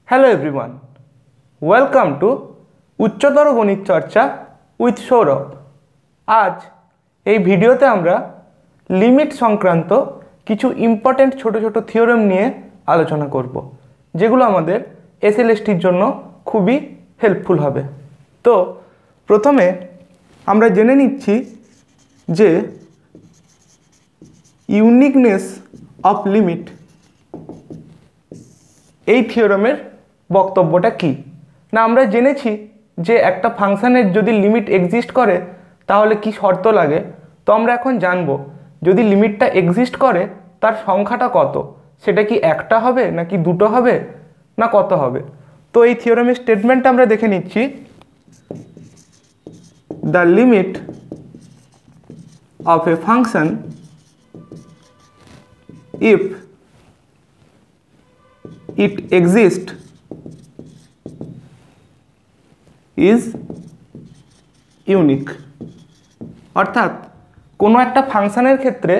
Hello everyone, welcome to উচ্চতর গণিত চর্চা উইথ সৌরভ। আজ এই ভিডিওতে আমরা লিমিট সংক্রান্ত কিছু ইম্পর্টেন্ট ছোট ছোট থিওরেম নিয়ে আলোচনা করব, যেগুলো আমাদের এসএলএসটির জন্য খুবই হেল্পফুল হবে। তো প্রথমে আমরা জেনে নিচ্ছি যে ইউনিকনেস অফ লিমিট এই থিওরেমের বক্তব্যটা কি না। আমরা জেনেছি যে একটা ফাংশনের যদি লিমিট এক্সিস্ট করে তাহলে কি শর্ত লাগে। তো আমরা এখন জানবো যদি লিমিটটা এক্সিস্ট করে তার সংখ্যাটা কত, সেটা কি একটা হবে নাকি দুটো হবে না কত হবে। তো এই থিওরেমের স্টেটমেন্টটা আমরা দেখে নিচ্ছি। The limit of A function if it exists is unique। অর্থাৎ কোনো একটা ফাংশনের ক্ষেত্রে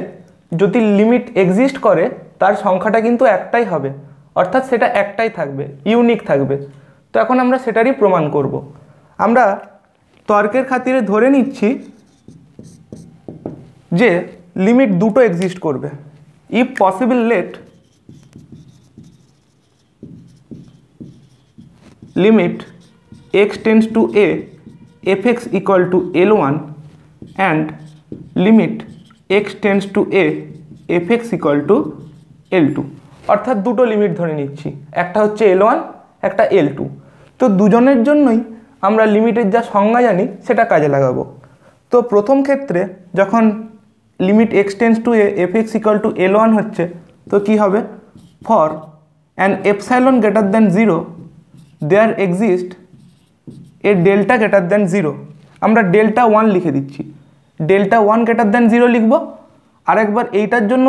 যদি লিমিট এক্সিস্ট করে তার সংখ্যাটা কিন্তু একটাই হবে, অর্থাৎ সেটা একটাই থাকবে, ইউনিক থাকবে। তো এখন আমরা সেটারই প্রমাণ করব। আমরা তর্কের খাতিরে ধরে নিচ্ছি যে লিমিট দুটো এক্সিস্ট করবে। if possible let limit x tends to a fx equal to L1 and limit x tends to a fx equal to L2। অর্থাৎ দুটো লিমিট ধরে নিচ্ছি, একটা হচ্ছে L1 একটা L2। তো দুজনের জন্যই আমরা লিমিটের যা সংজ্ঞা জানি সেটা কাজে লাগাবো। তো প্রথম ক্ষেত্রে যখন limit x tends to a fx equal to L1 হচ্ছে, তো কি হবে, for an epsilon greater than 0 there exist a delta greater than 0। আমরা ডেল্টা 1 লিখে দিচ্ছি, ডেল্টা 1 গ্রেটার দ্যান 0 লিখব। আরেকবার এইটার জন্য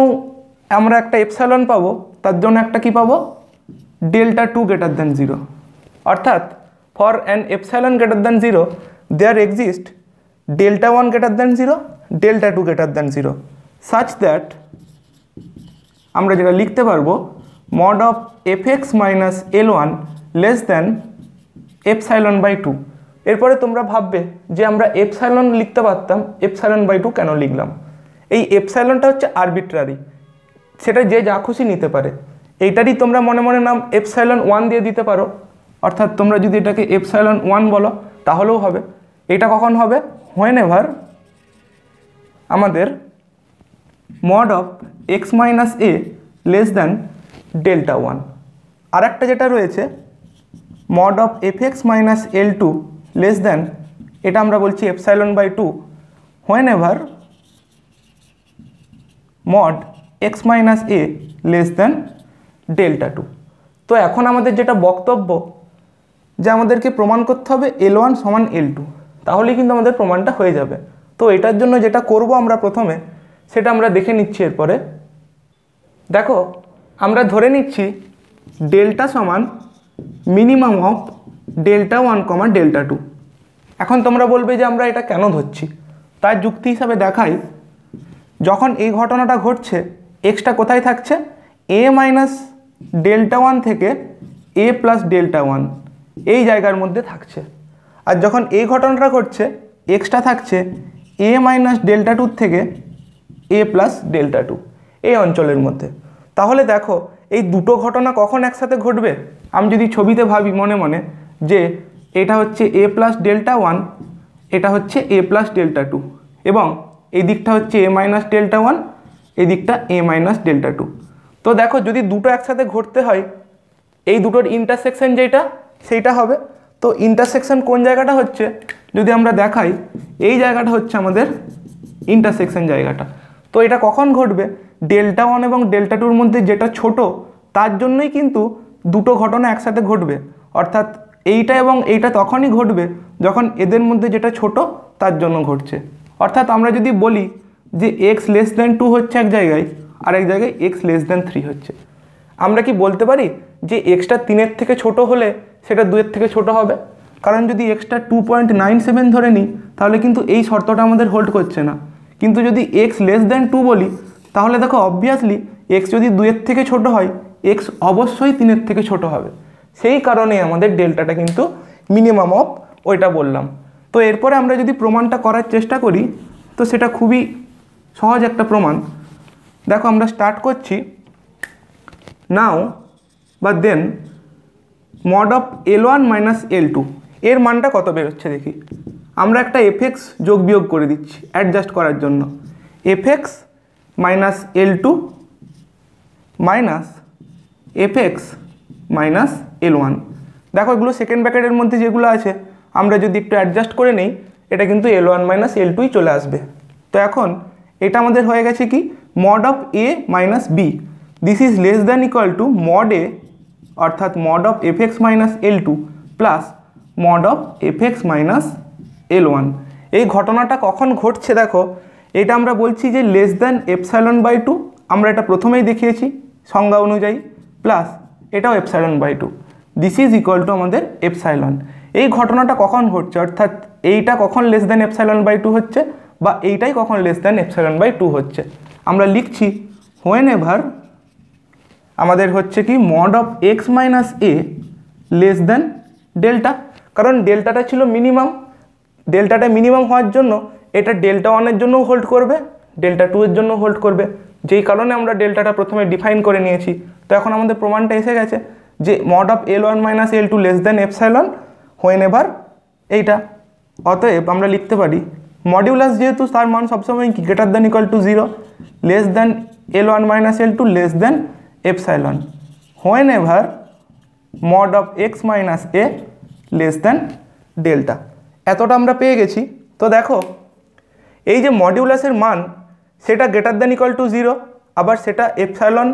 আমরা একটা এপসাইলন পাবো, তার জন্য একটা কি পাবো, ডেল্টা 2 গ্রেটার দ্যান 0। অর্থাৎ for an epsilon greater than 0 there exist delta 1 greater than 0 delta 2 greater than 0 such that আমরা যেটা লিখতে পারবো mod of fx minus L1 less than epsilon by 2। এরপরে তোমরা ভাববে যে আমরা এপসাইলন লিখতে পারতাম, এপসাইলন বাই 2 কেন লিখলাম। এই এপসাইলনটা হচ্ছে আরবিট্রারি, সেটা যে যা খুশি নিতে পারে। এইটারই তোমরা মনে মনে নাম এপসাইলন 1 দিয়ে দিতে পারো। অর্থাৎ তোমরা যদি এটাকে এপসাইলন 1 বলো তাহলেও হবে। এটা কখন হবে, হোয়েন এভার আমাদের mod of x minus a less than delta 1। আর একটা যেটা রয়েছে mod of fx minus L2 less than, এটা আমরা বলছি epsilon by 2 whenever mod x minus a less than delta 2। তো এখন আমাদের যেটা বক্তব্য যে আমাদেরকে প্রমাণ করতে হবে L1 সমান L2, তাহলেই কিন্তু আমাদের প্রমাণটা হয়ে যাবে। তো এটার জন্য যেটা করব আমরা প্রথমে সেটা আমরা দেখে নিচ্ছি। এরপরে দেখো আমরা ধরে নিচ্ছি ডেল্টা সমান minimum of delta 1 comma delta 2। এখন তোমরা বলবে যে আমরা এটা কেন ধরছি, তার যুক্তি হিসাবে দেখাই। যখন এই ঘটনাটা ঘটছে এক্সটা কোথায় থাকছে, a মাইনাস ডেল্টা 1 থেকে a প্লাস ডেল্টা 1 এই জায়গার মধ্যে থাকছে। আর যখন এই ঘটনাটা ঘটছে এক্সটা থাকছে a মাইনাস ডেল্টা 2 থেকে a প্লাস ডেল্টা 2 এই অঞ্চলের মধ্যে। তাহলে দেখো এই দুটো ঘটনা কখন একসাথে ঘটবে। আমি যদি ছবিতে ভাবি মনে মনে যে এটা হচ্ছে a প্লাস ডেল্টা 1, এটা হচ্ছে a প্লাস ডেল্টা 2, এবং এই দিকটা হচ্ছে a মাইনাস ডেল্টা 1, এই দিকটা a মাইনাস ডেল্টা 2। তো দেখো যদি দুটো একসাথে ঘটতে হয় এই দুটোর ইন্টারসেকশন যেটা সেইটা হবে। তো ইন্টারসেকশন কোন জায়গাটা হচ্ছে যদি আমরা দেখাই, এই জায়গাটা হচ্ছে আমাদের ইন্টারসেকশন জায়গাটা। তো এটা কখন ঘটবে, ডেল্টা 1 এবং ডেল্টা 2-র মধ্যে যেটা ছোট তার জন্যই কিন্তু দুটো ঘটনা একসাথে ঘটবে। অর্থাৎ এইটা এবং এইটা তখনই ঘটবে যখন এদের মধ্যে যেটা ছোট তার জন্য ঘটছে। অর্থাৎ আমরা যদি বলি যে x লেস দ্যান 2 হচ্ছে এক জায়গায়, আর এক জায়গায় x লেস দ্যান 3 হচ্ছে, আমরা কি বলতে পারি যে এক্সটা 3-এর থেকে ছোট হলে সেটা 2-এর থেকে ছোট হবে? কারণ যদি এক্সটা 2.97 ধরে নিই তাহলে কিন্তু এই শর্তটা আমাদের হোল্ড করছে না। কিন্তু যদি x লেস দ্যান 2 বলি তাহলে দেখো অবভিয়াসলি x যদি 2-এর থেকে ছোট হয় x অবশ্যই 3-এর থেকে ছোট হবে। সেই কারণে আমাদের ডেল্টাটা কিন্তু মিনিমাম অফ ওইটা বললাম। তো এরপরে আমরা যদি প্রমাণটা করার চেষ্টা করি তো সেটা খুবই সহজ একটা প্রমাণ। দেখো আমরা স্টার্ট করছি, নাও বা দেন mod of L1 minus L2 এর মানটা কত বেরোচ্ছে দেখি। আমরা একটা এফএক্স যোগ বিয়োগ করে দিচ্ছি অ্যাডজাস্ট করার জন্য, FX minus L2 minus FX minus L1। দেখো এগুলো সেকেন্ড ব্র্যাকেটের মধ্যে যেগুলো আছে আমরা যদি একটু অ্যাডজাস্ট করে নেই এটা কিন্তু L1 মাইনাস L2ই চলে আসবে। তো এখন এটা আমাদের হয়ে গেছে কি mod of A minus B, this is less than equal to mod A অর্থাৎ mod of F X minus L2 plus mod of F X minus L1। এই ঘটনাটা কখন ঘটছে দেখো, এটা আমরা বলছি যে লেস দ্যান এপসাইলন বাই 2, আমরা এটা প্রথমেই দেখিয়েছি সংজ্ঞা অনুযায়ী, প্লাস এটাও epsilon by 2, this is equal to আমাদের এপসাইলন। এই ঘটনাটা কখন ঘটছে অর্থাৎ এইটা কখন লেস দ্যান এপসাইলন বাই 2 হচ্ছে বা এইটাই কখন লেস দ্যান এপসাইলন বাই 2 হচ্ছে, আমরা লিখছি হোয়েন এভার আমাদের হচ্ছে কি mod of x minus a less than delta, কারণ ডেল্টাটা ছিল মিনিমাম, ডেল্টাটা মিনিমাম হওয়ার জন্য এটা ডেল্টা 1-এর জন্যও হোল্ড করবে, ডেল্টা 2-এর জন্য হোল্ড করবে, যেই কারণে আমরা ডেল্টাটা প্রথমে ডিফাইন করে নিয়েছি। তো এখন আমাদের প্রমাণটা এসে গেছে যে mod of L1 minus L2 less than epsilon when ever এইটা। অতএব আমরা লিখতে পারি মডিউলাস যেহেতু তার মান সবসময় কি greater than equal to 0, less than L1 minus L2 less than epsilon when ever mod of x minus a less than delta. এতটা আমরা পেয়ে গেছি। তো দেখো এই যে মডিউলাসের মান সেটা গ্রেটার দ্যান ইকুয়াল টু 0, আবার সেটা এপসাইলন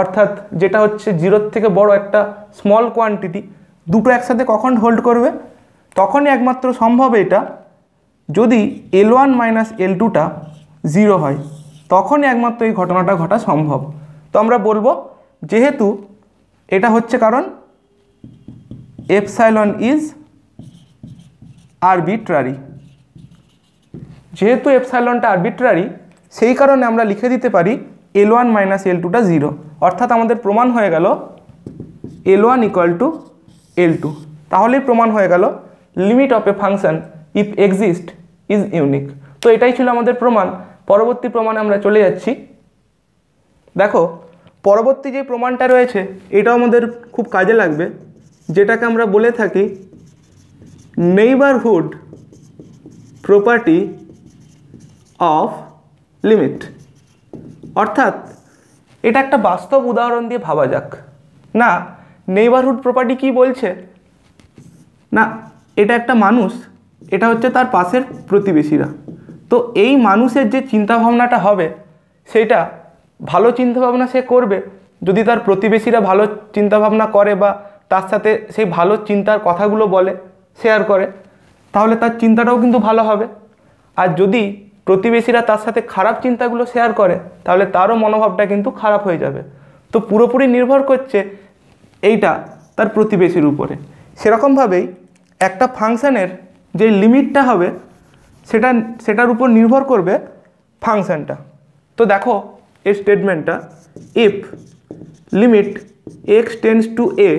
অর্থাৎ যেটা হচ্ছে 0-র থেকে বড় একটা স্মল কোয়ান্টিটি, দুটো একসাথে কখন হোল্ড করবে, তখনই একমাত্র সম্ভব এটা যদি L1 মাইনাস L2টা 0 হয়, তখনই একমাত্র এই ঘটনাটা ঘটা সম্ভব। তো আমরা বলবো যেহেতু এটা হচ্ছে কারণ এপসাইলন ইজ আরবিট্রারি, যেহেতু এপসাইলনটা আরবিট্রারি সেই কারণে আমরা লিখে দিতে পারি L1 মাইনাস L2টা 0, অর্থাৎ আমাদের প্রমাণ হয়ে গেল L1 ইকুয়াল টু L2। তাহলেই প্রমাণ হয়ে গেল limit of A function if exist is unique. তো এটাই ছিল আমাদের প্রমাণ। পরবর্তী প্রমাণে আমরা চলে যাচ্ছি। দেখো পরবর্তী যে প্রমাণটা রয়েছে এটাও আমাদের খুব কাজে লাগবে, যেটাকে আমরা বলে থাকি নেইবারহুড প্রপার্টি অফ লিমিট। অর্থাৎ এটা একটা বাস্তব উদাহরণ দিয়ে ভাবা যাক। না, নেইবারহুড প্রপার্টি কি বলছে, না এটা একটা মানুষ, এটা হচ্ছে তার পাশের প্রতিবেশীরা। তো এই মানুষের যে চিন্তাভাবনাটা হবে সেটা ভালো চিন্তাভাবনা সে করবে যদি তার প্রতিবেশীরা ভালো চিন্তাভাবনা করে বা তার সাথে সেই ভালো চিন্তার কথাগুলো বলে, শেয়ার করে, তাহলে তার চিন্তাটাও কিন্তু ভালো হবে। আর যদি প্রতিবেশীরা তার সাথে খারাপ চিন্তাগুলো শেয়ার করে তাহলে তারও মনোভাবটা কিন্তু খারাপ হয়ে যাবে। তো পুরোপুরি নির্ভর করছে এইটা তার প্রতিবেশীর উপরে। সেরকমভাবেই একটা ফাংশানের যে লিমিটটা হবে সেটার উপর নির্ভর করবে ফাংশানটা। তো দেখো এই স্টেটমেন্টটা, if limit x tends to a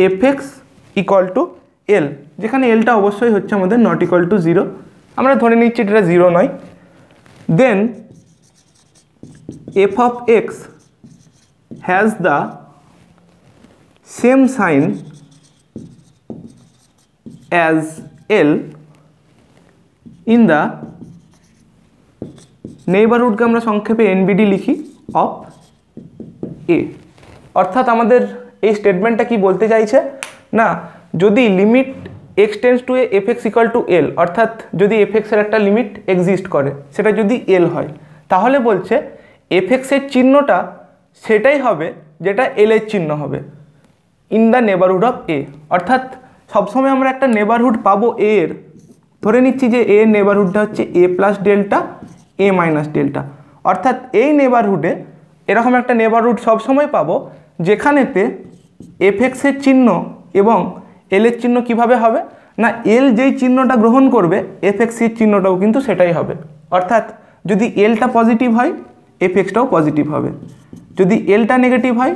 f x equal to l, যেখানে এলটা অবশ্যই হচ্ছে আমাদের নট ইকুয়াল টু 0, আমরা ধরে নিচ্ছি এটা 0 নয়, then f of x has the same sign as l in the নেইবারহুডকে আমরা সংক্ষেপে এনবিডি লিখি অফ এ। অর্থাৎ আমাদের এই স্টেটমেন্টটা কি বলতে চাইছে, না যদি limit x tends to a f x equal to l, অর্থাৎ যদি এফ এক্সের একটা লিমিট এক্সিস্ট করে সেটা যদি এল হয়, তাহলে বলছে এফ এক্সের চিহ্নটা সেটাই হবে যেটা এল এর চিহ্ন হবে ইন দ্য নেবারহুড অফ এ। অর্থাৎ সবসময় আমরা একটা নেবারহুড পাবো এ এর, ধরে নিচ্ছি যে এ এর নেবারহুডটা হচ্ছে a plus delta a minus delta. অর্থাৎ এই নেবারহুডে এরকম একটা নেবারহুড সবসময় পাবো যেখানেতে এফ এক্সের চিহ্ন এবং এল এর চিহ্ন কিভাবে হবে, না এল যেই চিহ্নটা গ্রহণ করবে এফ এক্সের চিহ্নটাও কিন্তু সেটাই হবে। অর্থাৎ যদি এলটা পজিটিভ হয় এফ এক্সটাও পজিটিভ হবে, যদি এলটা নেগেটিভ হয়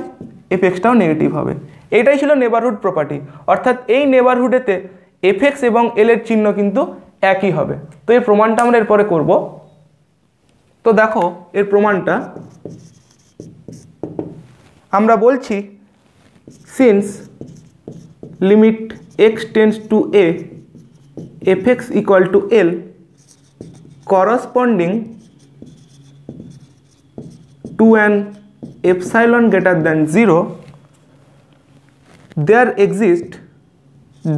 এফ এক্সটাও নেগেটিভ হবে। এইটাই ছিল নেবারহুড প্রপার্টি, অর্থাৎ এই নেবারহুডেতে এফএক্স এবং এল এর চিহ্ন কিন্তু একই হবে। তো এর প্রমাণটা আমরা এরপরে করব। তো দেখো এর প্রমাণটা আমরা বলছি, since limit x tends to a fx equal to L corresponding to an epsilon greater than 0, there exists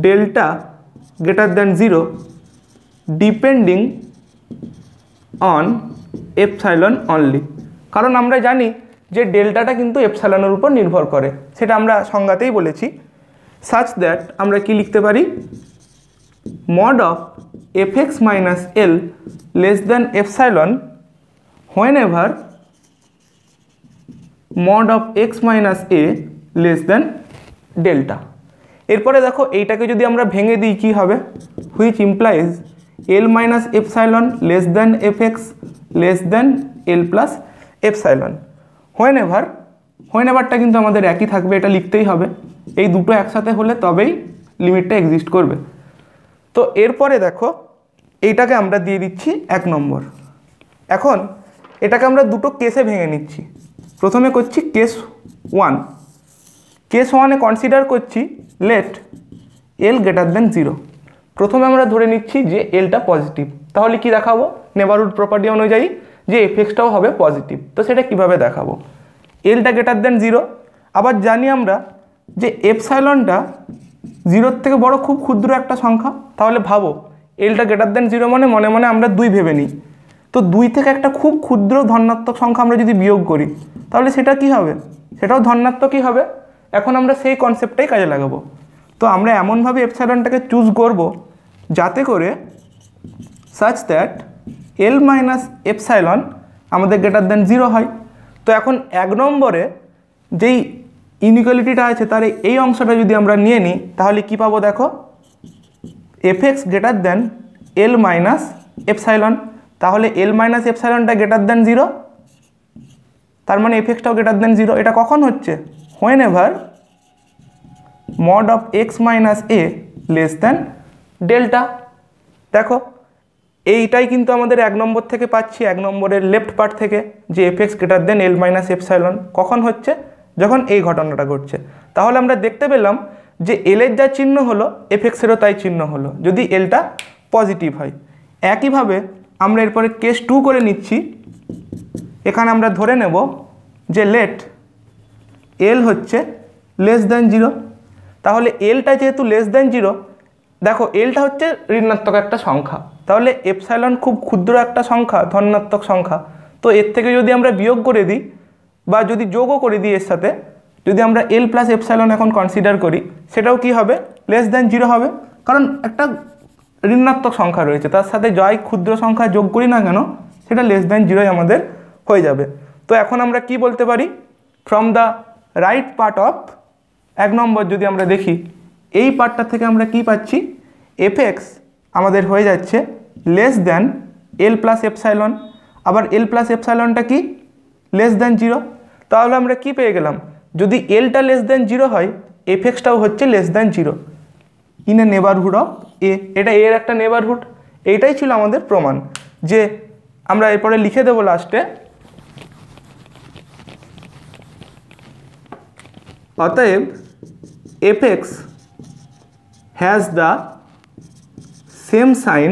delta greater than 0 depending on epsilon only। কারণ আমরা জানি যে ডেল্টাটা কিন্তু এপসাইলনের উপর নির্ভর করে, সেটা আমরা সংজ্ঞাতেই বলেছি। such that আমরা কি লিখতে পারি, mod of fx minus L less than epsilon whenever mod of x minus a less than delta। এরপরে দেখো এইটাকে যদি আমরা ভেঙে দিই কি হবে, which implies L minus epsilon less than fx less than L plus epsilon wheneverটা কিন্তু আমাদের একই থাকবে, এটা লিখতেই হবে। এই দুটো একসাথে হলে তবেই লিমিটটা এক্সিস্ট করবে। তো এরপরে দেখো এইটাকে আমরা দিয়ে দিচ্ছি 1 নম্বর। এখন এটাকে আমরা দুটো কেসে ভেঙে নিচ্ছি। প্রথমে করছি কেস 1। কেস 1-এ কনসিডার করছি লেট এল গ্রেটার দেন 0। প্রথমে আমরা ধরে নিচ্ছি যে এলটা পজিটিভ, তাহলে কি দেখাবো, নেবারহুড প্রপার্টি অনুযায়ী যে এফএক্সটাও হবে পজিটিভ। তো সেটা কিভাবে দেখাবো, এলটা গ্রেটার দেন 0। আবার জানি আমরা যে এপসাইলনটা 0-র থেকে বড় খুব ক্ষুদ্র একটা সংখ্যা, তাহলে ভাবো এলটা গ্রেটার দেন 0 মানে মনে মনে আমরা 2 ভেবে নিই। তো 2 থেকে একটা খুব ক্ষুদ্র ধনাত্মক সংখ্যা আমরা যদি বিয়োগ করি তাহলে সেটা কি হবে, সেটাও ধনাত্মকই হবে। এখন আমরা সেই কনসেপ্টটাই কাজে লাগাবো। তো আমরা এমনভাবে এপসাইলনটাকে চুজ করব যাতে করে such that L minus epsilon আমাদের গ্রেটার দেন 0 হয়। তো এখন 1 নম্বরে যেই ইনইকুয়ালিটিটা আছে তার এই অংশটা যদি আমরা নিয়ে নিই তাহলে কি পাবো, দেখো FX greater than L minus epsilon. তাহলে এল মাইনাস এপসাইলনটা গ্রেটার দেন 0, তার মানে এফএক্সটাও গ্রেটার দেন 0। এটা কখন হচ্ছে, whenever mod of x minus a less than delta। দেখো এইটাই কিন্তু আমাদের 1 নম্বর থেকে পাচ্ছি, 1 নম্বরের লেফট পার্ট থেকে, যে FX greater than L minus epsilon কখন হচ্ছে, যখন এই ঘটনাটা ঘটছে। তাহলে আমরা দেখতে পেলাম যে এলের যা চিহ্ন হলো এফএক্সেরও তাই চিহ্ন হলো যদি এলটা পজিটিভ হয়। একইভাবে আমরা এরপরে কেস 2 করে নিচ্ছি। এখানে আমরা ধরে নেব যে লেট এল হচ্ছে লেস দ্যান 0। তাহলে এলটা যেহেতু লেস দ্যান 0, দেখো এলটা হচ্ছে ঋণাত্মক একটা সংখ্যা, তাহলে এপসাইলন খুব ক্ষুদ্র একটা সংখ্যা, ধনাত্মক সংখ্যা। তো এর থেকে যদি আমরা বিয়োগ করে দিই বা যদি যোগও করে দিই এর সাথে, যদি আমরা এল প্লাস এপসাইলন এখন কনসিডার করি, সেটাও কি হবে, লেস দ্যান 0 হবে। কারণ একটা ঋণাত্মক সংখ্যা রয়েছে, তার সাথে যাই ক্ষুদ্র সংখ্যা যোগ করি না কেন সেটা লেস দ্যান 0 আমাদের হয়ে যাবে। তো এখন আমরা কি বলতে পারি, from the right part of 1 নম্বর যদি আমরা দেখি, এই পার্টটা থেকে আমরা কি পাচ্ছি, এফএক্স আমাদের হয়ে যাচ্ছে লেস দ্যান এল প্লাস এপসাইলন। আবার এল প্লাস এপসাইলনটা কি, লেস দ্যান 0। তাহলে আমরা কি পেয়ে গেলাম, যদি এলটা লেস দ্যান 0 হয় এফএক্সটাও হচ্ছে less than 0 in a neighbourhood of a. এটা এর একটা নেবারহুড। এইটাই ছিল আমাদের প্রমাণ, যে আমরা এরপরে লিখে দেবো লাস্টে, অতএব fx has the same sign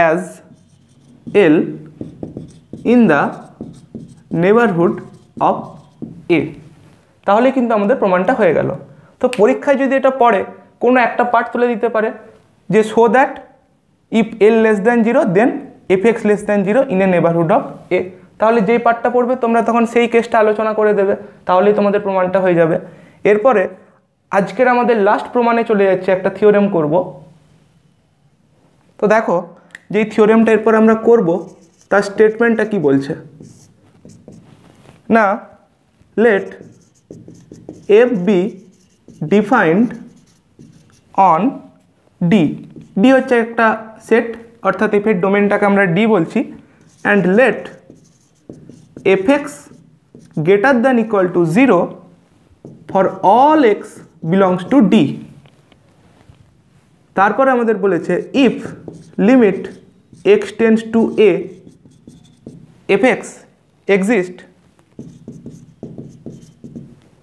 as L in the neighborhood of A। তাহলে কিন্তু আমাদের প্রমাণটা হয়ে গেল। তো পরীক্ষায় যদি এটা পড়ে কোনো একটা পার্ট তুলে দিতে পারে যে show that if L less than 0 then fx less than 0 in a neighbourhood of A। তাহলে যেই পার্টটা পড়বে তোমরা তখন সেই কেসটা আলোচনা করে দেবে, তাহলেই তোমাদের প্রমাণটা হয়ে যাবে। এরপরে আজকের আমাদের লাস্ট প্রমাণে চলে যাচ্ছে, একটা থিওরেম করব। তো দেখো যেই থিওরেমটা এরপর আমরা করব তার স্টেটমেন্টটা কি বলছে না, let f be defined on D. D হচ্ছে একটা সেট, অর্থাৎ এফের ডোমেনটাকে আমরা ডি বলছি। And let fx greater than equal to 0 for all x belongs to D. তারপরে আমাদের বলেছে if limit x tends to a f x exist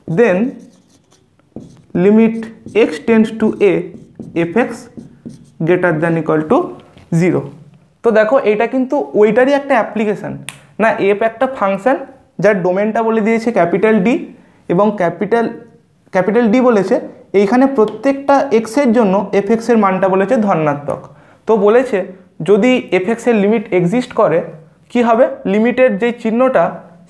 then limit x tends to a f x greater than equal to 0। তো দেখো এটা কিন্তু ওইটারই একটা application না, F একটা ফাংশান যার ডোমেনটা বলে দিয়েছে ক্যাপিটাল ডি এবং ক্যাপিটাল ডি বলেছে এইখানে প্রত্যেকটা এক্সের জন্য এফ এক্সের মানটা বলেছে ধনাত্মক। তো বলেছে যদি এফ এক্সের লিমিট এক্সিস্ট করে কি হবে, লিমিটের যে চিহ্নটা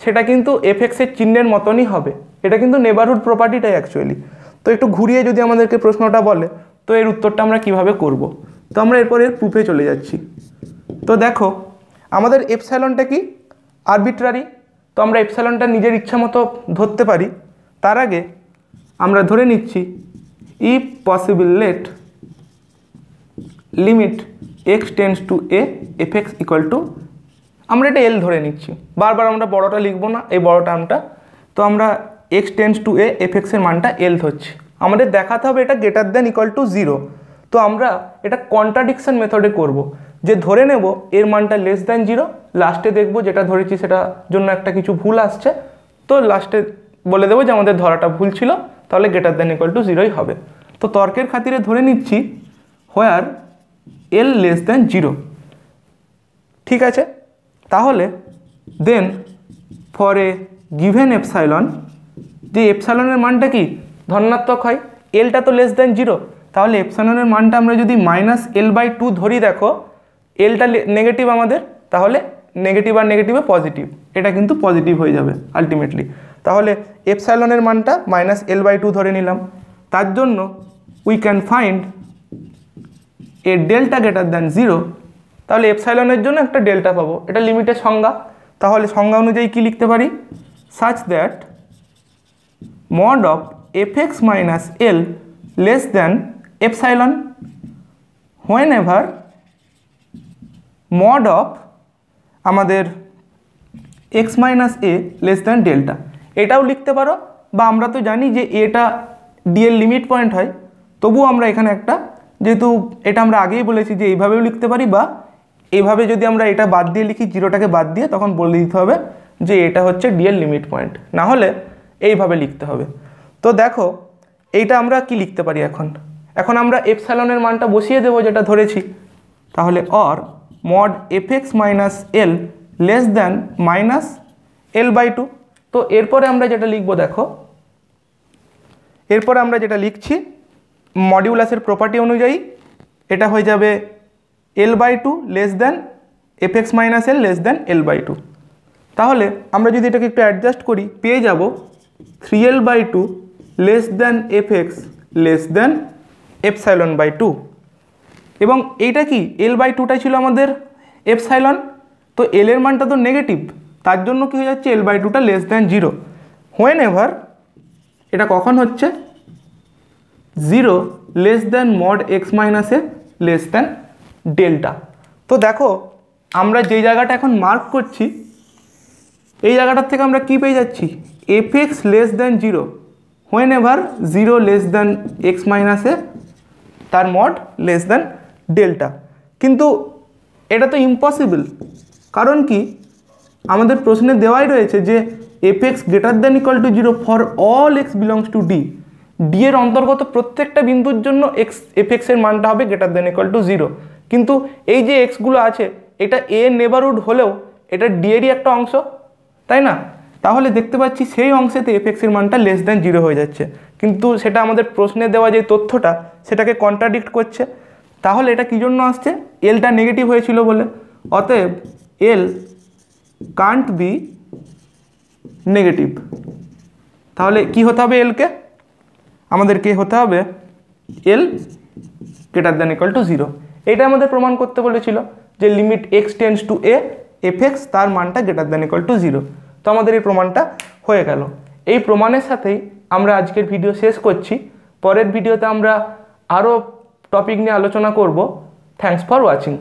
সেটা কিন্তু এফ এক্সের চিহ্নের মতনই হবে। এটা কিন্তু নেবারহুড প্রপার্টিটাই অ্যাকচুয়ালি। তো একটু ঘুরিয়ে যদি আমাদেরকে প্রশ্নটা বলে তো এর উত্তরটা আমরা কিভাবে করব। তো আমরা এরপর এর প্রুফে চলে যাচ্ছি। তো দেখো আমাদের এপসাইলনটা কি আরবিট্রারি, তো আমরা এপসাইলনটা নিজের ইচ্ছা মতো ধরতে পারি। তার আগে আমরা ধরে নিচ্ছি if possible let limit x tends to a f x equal to, আমরা এটা এল ধরে নিচ্ছি, বারবার আমরা বড়টা লিখবো না এই বড় টার্মটা। তো আমরা x tends to a F এক্সের মানটা এল ধরছি, আমাদের দেখাতে হবে এটা গ্রেটার দ্যান ইকুয়াল টু 0। তো আমরা এটা কন্ট্রাডিকশন মেথডে করব, যে ধরে নেব এর মানটা লেস দ্যান 0, লাস্টে দেখব যেটা ধরেছি সেটার জন্য একটা কিছু ভুল আসছে, তো লাস্টে বলে দেবো যে আমাদের ধরাটা ভুল ছিল, তাহলে গ্রেটার দ্যান ইকুয়াল টু 0ই হবে। তো তর্কের খাতিরে ধরে নিচ্ছি হোয়ার এল লেস দ্যান 0, ঠিক আছে। তাহলে দেন ফর এ গিভেন এপসাইলন, যে এপসাইলনের মানটা কি ধনাত্মক হয়, এলটা তো লেস দ্যান 0, তাহলে এপসাইলনের মানটা আমরা যদি -l/2 ধরি, দেখো এলটা নেগেটিভ আমাদের, তাহলে নেগেটিভ আর নেগেটিভে পজিটিভ, এটা কিন্তু পজিটিভ হয়ে যাবে আলটিমেটলি। তাহলে এপসাইলনের মানটা -l/2 ধরে নিলাম, তার জন্য we can find a delta greater than 0। তাহলে এপসাইলনের জন্য একটা ডেল্টা পাবো, এটা লিমিটের সংজ্ঞা। তাহলে সংজ্ঞা অনুযায়ী কি লিখতে পারি, such that mod of F x minus l less than epsilon when ever mod of আমাদের x minus a less than delta. এটাও লিখতে পারো, বা আমরা তো জানি যে এটা ডি এর লিমিট পয়েন্ট হয়, তবুও আমরা এখানে একটা, যেহেতু এটা আমরা আগেই বলেছি যে এইভাবেও লিখতে পারি, বা এইভাবে যদি আমরা এটা বাদ দিয়ে লিখি, 0টাকে বাদ দিয়ে, তখন বলে দিতে হবে যে এটা হচ্ছে ডি এর লিমিট পয়েন্ট, না হলে এইভাবে লিখতে হবে। তো দেখো এইটা আমরা কি লিখতে পারি, এখন আমরা এপসাইলনের মানটা বসিয়ে দেবো যেটা ধরেছি। তাহলে or mod F x minus l less than -l/2। তো এরপরে আমরা যেটা লিখবো, দেখো এরপরে আমরা যেটা লিখছি মডিউলাসের প্রপার্টি অনুযায়ী এটা হয়ে যাবে l/2 less than f x minus l less than l/2। তাহলে আমরা যদি এটাকে একটু অ্যাডজাস্ট করি, পেয়ে যাব 3l/2 less than f x less than epsilon. এবং এইটা কি l/2টাই ছিল আমাদের এপসাইলন, তো এল এর মানটা তো নেগেটিভ, তার জন্য কি হয়ে যাচ্ছে l/2টা লেস দ্যান 0 হোয়েন এভার, এটা কখন হচ্ছে 0 less than mod x minus a less than delta. তো দেখো আমরা যেই জায়গাটা এখন মার্ক করছি, এই জায়গাটার থেকে আমরা কি পেয়ে যাচ্ছি, f x less than 0 whenever 0 less than x minus a তার মড লেস দ্যান ডেল্টা। কিন্তু এটা তো ইম্পসিবল, কারণ কি আমাদের প্রশ্নে দেওয়াই রয়েছে যে F x greater than equal to 0 for all x belongs to D, D এর অন্তর্গত প্রত্যেকটা বিন্দুর জন্য এফ এক্সের মানটা হবে গ্রেটার দ্যান ইকুয়াল টু 0। কিন্তু এই যে এক্সগুলো আছে এটা এ নেবারহুড হলেও এটা ডি এরই একটা অংশ, তাই না? তাহলে দেখতে পাচ্ছি সেই অংশেতে এফ এক্সের মানটা লেস দ্যান 0 হয়ে যাচ্ছে, কিন্তু সেটা আমাদের প্রশ্নে দেওয়া যে তথ্যটা সেটাকে কন্ট্রাডিক্ট করছে। তাহলে এটা কী জন্য আসছে, এলটা নেগেটিভ হয়েছিল বলে, অতএব এল কান্ট বি নেগেটিভ। তাহলে কি হতে হবে, এলকে আমাদেরকে হতে হবে এল গ্রেটার দ্যান ইকুয়াল টু 0। এটা আমাদের প্রমাণ করতে বলেছিল যে limit x tends to a f x তার মানটা গ্রেটার দ্যান ইকুয়াল টু 0। তো আমাদের এই প্রমাণটা হয়ে গেল। এই প্রমাণের সাথেই আমরা আজকের ভিডিও শেষ করছি। পরের ভিডিওতে আমরা আরও টপিক নিয়ে আলোচনা করব। Thanks for watching.